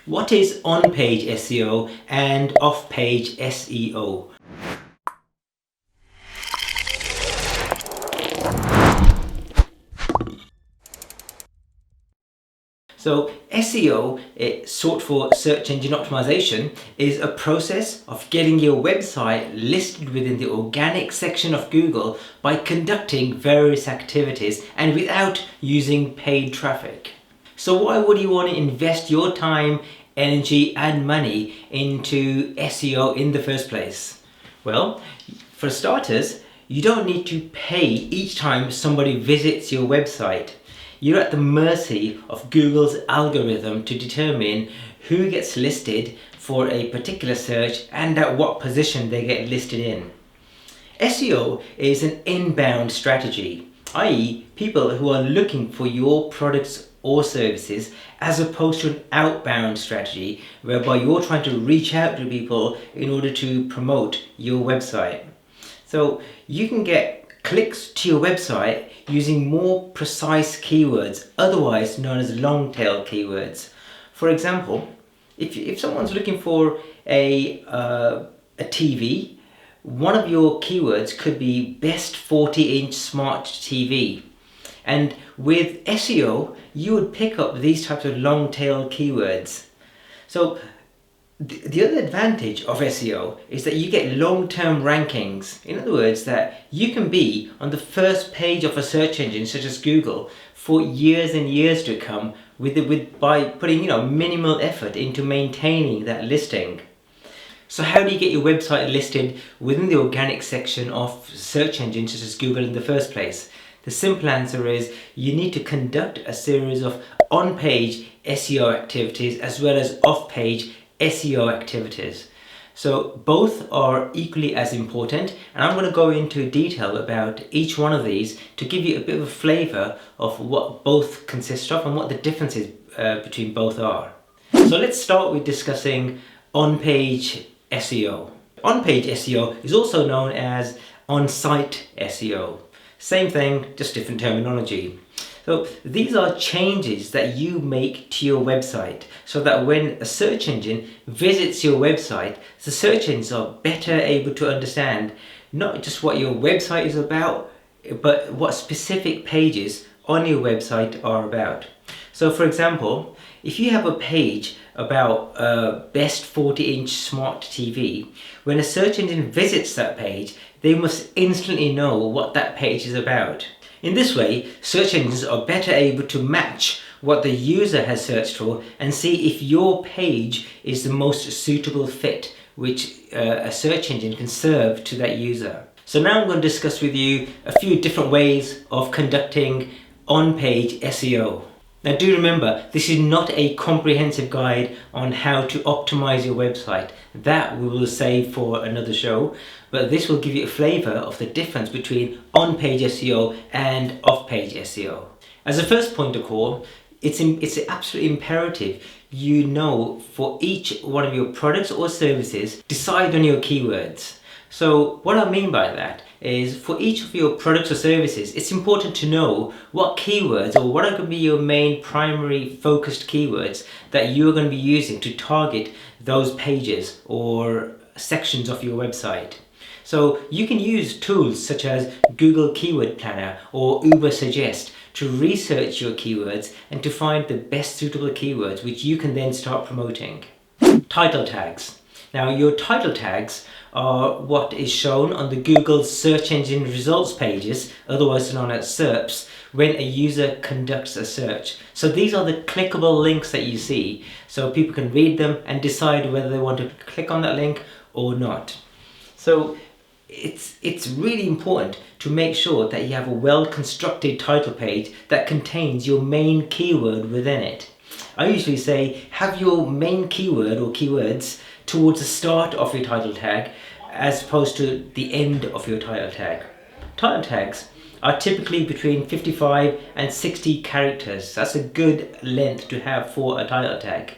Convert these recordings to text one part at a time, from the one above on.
What is on-page SEO and off-page SEO? So SEO, short for search engine optimization, is a process of getting your website listed within the organic section of Google by conducting various activities and without using paid traffic. So why would you want to invest your time, energy and money into SEO in the first place? Well, for starters, you don't need to pay each time somebody visits your website. You're at the mercy of Google's algorithm to determine who gets listed for a particular search and at what position they get listed in. SEO is an inbound strategy, i.e. people who are looking for your products or services, as opposed to an outbound strategy whereby you're trying to reach out to people in order to promote your website. So you can get clicks to your website using more precise keywords, otherwise known as long tail keywords. For example, if someone's looking for a TV, one of your keywords could be best 40-inch smart TV. And with SEO, you would pick up these types of long tail keywords. So the other advantage of SEO is that you get long-term rankings. In other words, that you can be on the first page of a search engine such as Google for years and years to come by putting minimal effort into maintaining that listing. So how do you get your website listed within the organic section of search engines such as Google in the first place? The simple answer is you need to conduct a series of on-page SEO activities as well as off-page SEO activities. So both are equally as important, and I'm going to go into detail about each one of these to give you a bit of a flavour of what both consist of and what the differences between both are. So let's start with discussing on-page SEO. On-page SEO is also known as on-site SEO. Same thing, just different terminology. So these are changes that you make to your website so that when a search engine visits your website, the search engines are better able to understand not just what your website is about, but what specific pages on your website are about. So for example, if you have a page about best 40-inch smart TV, when a search engine visits that page, they must instantly know what that page is about. In this way, search engines are better able to match what the user has searched for and see if your page is the most suitable fit which a search engine can serve to that user. So now I'm going to discuss with you a few different ways of conducting on-page SEO. Now do remember, this is not a comprehensive guide on how to optimize your website. That we will save for another show, but this will give you a flavour of the difference between on-page SEO and off-page SEO. As a first point of call, it's absolutely imperative you know for each one of your products or services, decide on your keywords. So what I mean by that is for each of your products or services, it's important to know what keywords or what are going to be your main primary focused keywords that you're going to be using to target those pages or sections of your website. So you can use tools such as Google Keyword Planner or Ubersuggest to research your keywords and to find the best suitable keywords which you can then start promoting. Title tags. Now your title tags are what is shown on the Google search engine results pages, otherwise known as SERPs, when a user conducts a search. So these are the clickable links that you see, so people can read them and decide whether they want to click on that link or not. So it's really important to make sure that you have a well-constructed title page that contains your main keyword within it. I usually say have your main keyword or keywords towards the start of your title tag as opposed to the end of your title tag. Title tags are typically between 55 and 60 characters. That's a good length to have for a title tag.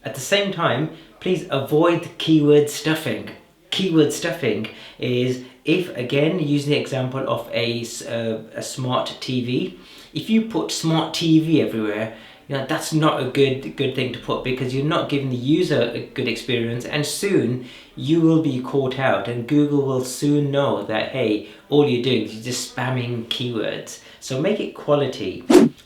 At the same time, please avoid keyword stuffing. Keyword stuffing is if, again, using the example of a smart TV, if you put smart TV everywhere, that's not a good thing to put, because you're not giving the user a good experience, and soon you will be caught out, and Google will soon know that, hey, all you're doing is just spamming keywords. So make it quality.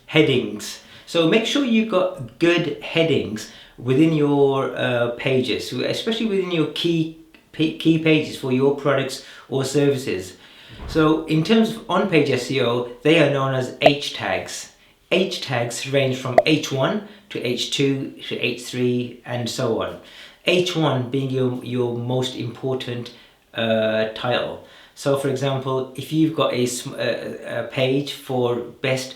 Headings. So make sure you've got good headings within your pages, especially within your key pages for your products or services. So in terms of on-page SEO, they are known as H tags. H tags range from H1 to H2 to H3 and so on. H1 being your most important title. So for example, if you've got a page for best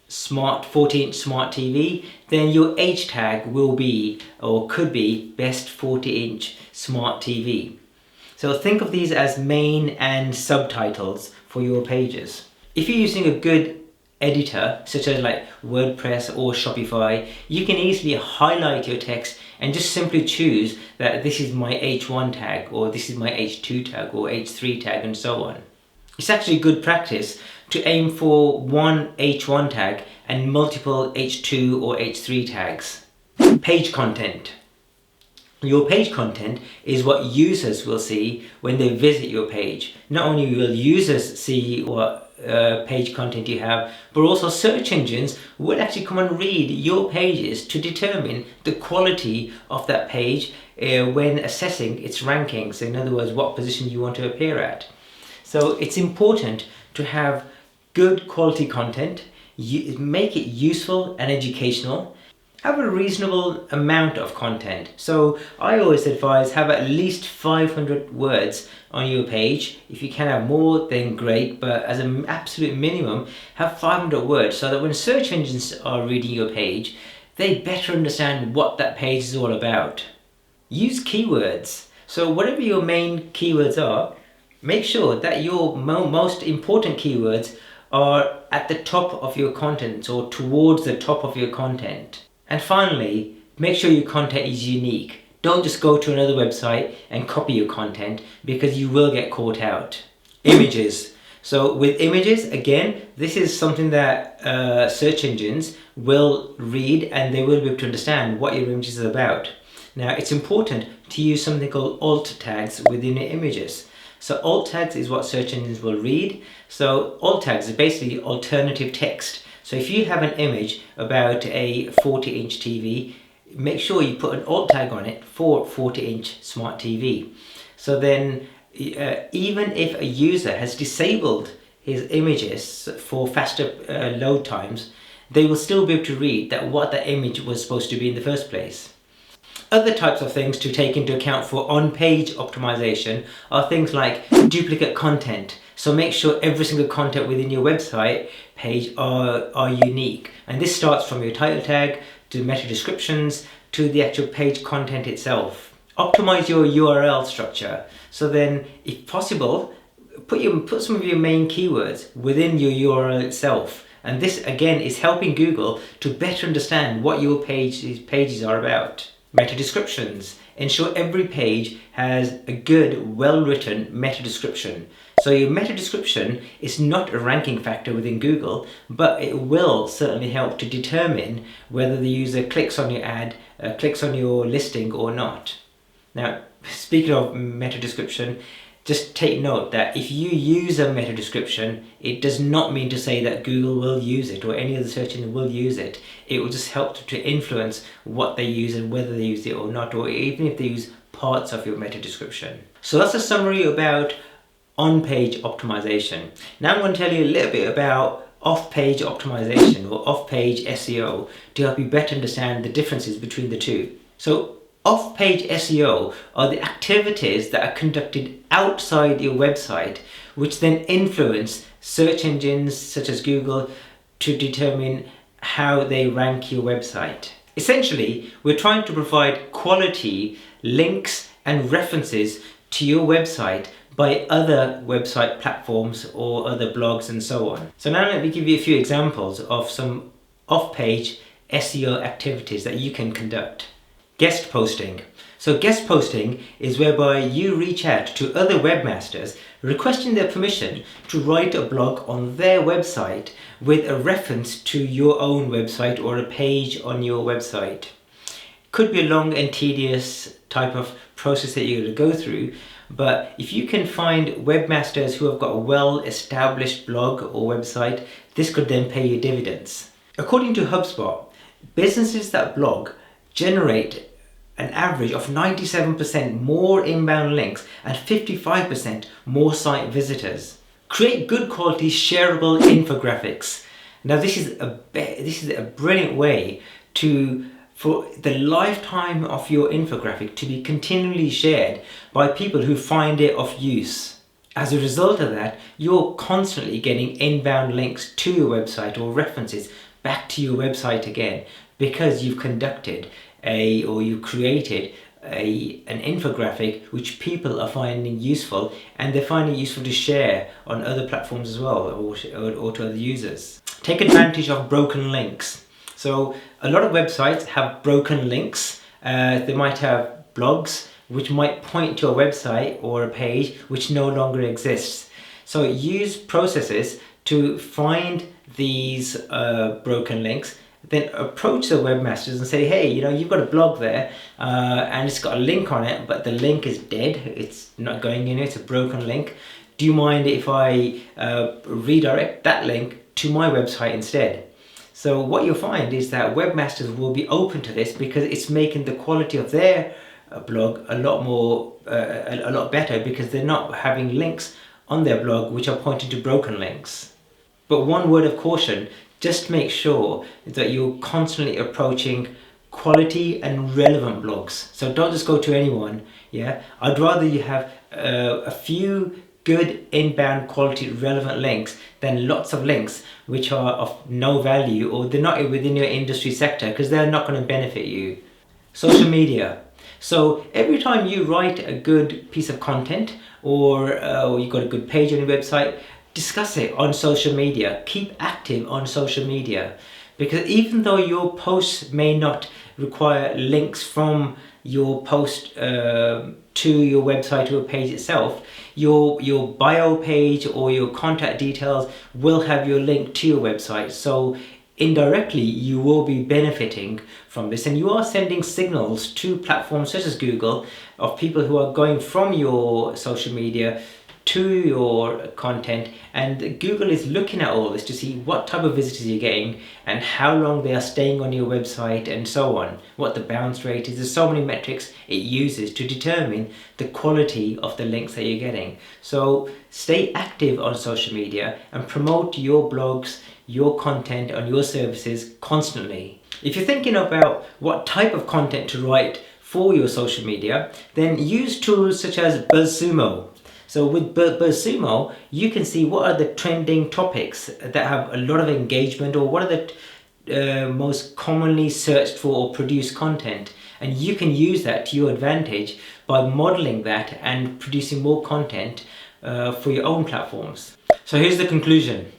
40-inch smart TV, then your H tag will be, or could be, best 40-inch smart TV. So think of these as main and subtitles for your pages. If you're using a good editor, such as like WordPress or Shopify, you can easily highlight your text and just simply choose that this is my H1 tag, or this is my H2 tag, or H3 tag, and so on. It's actually good practice to aim for one H1 tag and multiple H2 or H3 tags. Page content. Your page content is what users will see when they visit your page. Not only will users see what page content you have, but also search engines will actually come and read your pages to determine the quality of that page when assessing its rankings. In other words, what position you want to appear at. So it's important to have good quality content, make it useful and educational. Have a reasonable amount of content. So I always advise have at least 500 words on your page. If you can have more, then great, but as an absolute minimum, have 500 words so that when search engines are reading your page, they better understand what that page is all about. Use keywords. So whatever your main keywords are, make sure that your most important keywords are at the top of your content, or towards the top of your content. And finally, make sure your content is unique. Don't just go to another website and copy your content, because you will get caught out. Images. So with images, again, this is something that search engines will read, and they will be able to understand what your image is about. Now, it's important to use something called alt tags within your images. So alt tags is what search engines will read. So alt tags is basically alternative text. So if you have an image about a 40-inch TV, make sure you put an alt tag on it for 40-inch smart TV. So then even if a user has disabled his images for faster load times, they will still be able to read that what the image was supposed to be in the first place. Other types of things to take into account for on-page optimization are things like duplicate content. So make sure every single content within your website page are unique. And this starts from your title tag to meta descriptions to the actual page content itself. Optimize your URL structure. So then, if possible, put some of your main keywords within your URL itself. And this again is helping Google to better understand what your pages are about. Meta descriptions. Ensure every page has a good, well-written meta description. So your meta description is not a ranking factor within Google, but it will certainly help to determine whether the user clicks on your ad, clicks on your listing or not. Now, speaking of meta description, just take note that if you use a meta description, it does not mean to say that Google will use it or any other search engine will use it. It will just help to influence what they use and whether they use it or not, or even if they use parts of your meta description. So that's a summary about on-page optimization. Now I'm going to tell you a little bit about off-page optimization or off-page SEO to help you better understand the differences between the two. So off-page SEO are the activities that are conducted outside your website, which then influence search engines such as Google to determine how they rank your website. Essentially, we're trying to provide quality links and references to your website by other website platforms or other blogs and so on. So now let me give you a few examples of some off-page SEO activities that you can conduct. Guest posting. So guest posting is whereby you reach out to other webmasters requesting their permission to write a blog on their website with a reference to your own website or a page on your website. Could be a long and tedious type of process that you're going to go through, but if you can find webmasters who have got a well-established blog or website, this could then pay you dividends. According to HubSpot, businesses that blog generate an average of 97% more inbound links and 55% more site visitors. Create good quality shareable infographics. Now this is a brilliant way for the lifetime of your infographic to be continually shared by people who find it of use. As a result of that, you're constantly getting inbound links to your website or references back to your website again, because you've created an infographic which people are finding useful, and they're finding it useful to share on other platforms as well, or to other users. Take advantage of broken links. So a lot of websites have broken links. They might have blogs which might point to a website or a page which no longer exists. So use processes to find these broken links, then approach the webmasters and say, hey, you've got a blog there and it's got a link on it, but the link is dead, it's not going in, it's a broken link. Do you mind if I redirect that link to my website instead? So what you'll find is that webmasters will be open to this because it's making the quality of their blog a lot better, because they're not having links on their blog which are pointing to broken links. But one word of caution, just make sure that you're constantly approaching quality and relevant blogs. So don't just go to anyone. I'd rather you have a few good inbound quality relevant links than lots of links which are of no value, or they're not within your industry sector, because they're not going to benefit you. Social media. So every time you write a good piece of content, or you've got a good page on your website, discuss it on social media. Keep active on social media, because even though your posts may not require links from your post to your website or page itself, your bio page or your contact details will have your link to your website. So indirectly you will be benefiting from this, and you are sending signals to platforms such as Google of people who are going from your social media to your content, and Google is looking at all this to see what type of visitors you're getting and how long they are staying on your website and so on, what the bounce rate is. There's so many metrics it uses to determine the quality of the links that you're getting. So stay active on social media and promote your blogs, your content on your services constantly. If you're thinking about what type of content to write for your social media, then use tools such as BuzzSumo. So with BuzzSumo, you can see what are the trending topics that have a lot of engagement, or what are the most commonly searched for or produced content. And you can use that to your advantage by modeling that and producing more content for your own platforms. So here's the conclusion.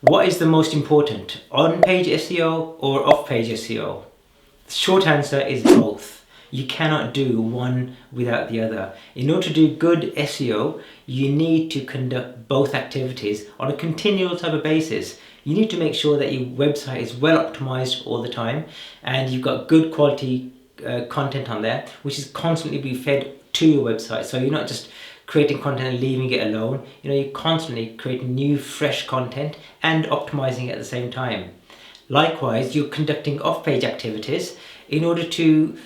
What is the most important, on-page SEO or off-page SEO? The short answer is both. You cannot do one without the other. In order to do good SEO, you need to conduct both activities on a continual type of basis. You need to make sure that your website is well optimized all the time, and you've got good quality content on there, which is constantly being fed to your website. So you're not just creating content and leaving it alone. You're constantly creating new, fresh content and optimizing it at the same time. Likewise, you're conducting off-page activities in order to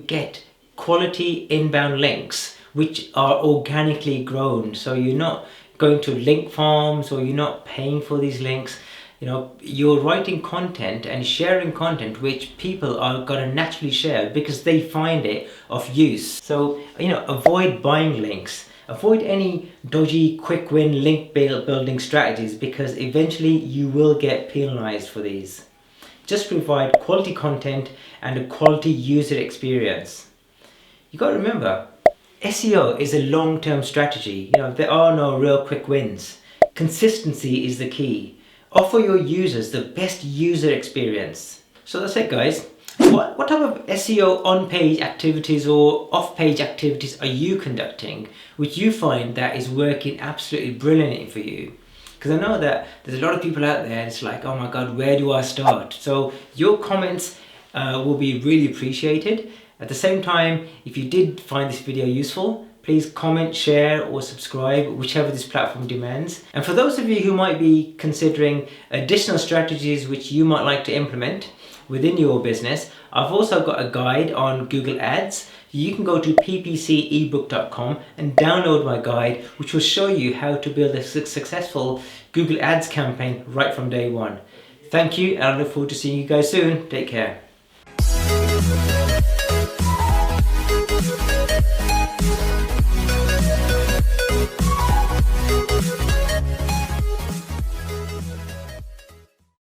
get quality inbound links which are organically grown. So you're not going to link farms, or you're not paying for these links. You're writing content and sharing content which people are going to naturally share because they find it of use. So avoid buying links. Avoid any dodgy quick win link building strategies, because eventually you will get penalized for these. Just provide quality content and a quality user experience. You got to remember, SEO is a long-term strategy. There are no real quick wins. Consistency is the key. Offer your users the best user experience. So that's it, guys. What type of SEO on-page activities or off-page activities are you conducting which you find that is working absolutely brilliantly for you? Because I know that there's a lot of people out there and it's like, oh my god, where do I start? So your comments will be really appreciated. At the same time, if you did find this video useful, please comment, share or subscribe, whichever this platform demands. And for those of you who might be considering additional strategies which you might like to implement within your business, I've also got a guide on Google Ads. You can go to ppcebook.com and download my guide, which will show you how to build a successful Google Ads campaign right from day one. Thank you, and I look forward to seeing you guys soon. Take care.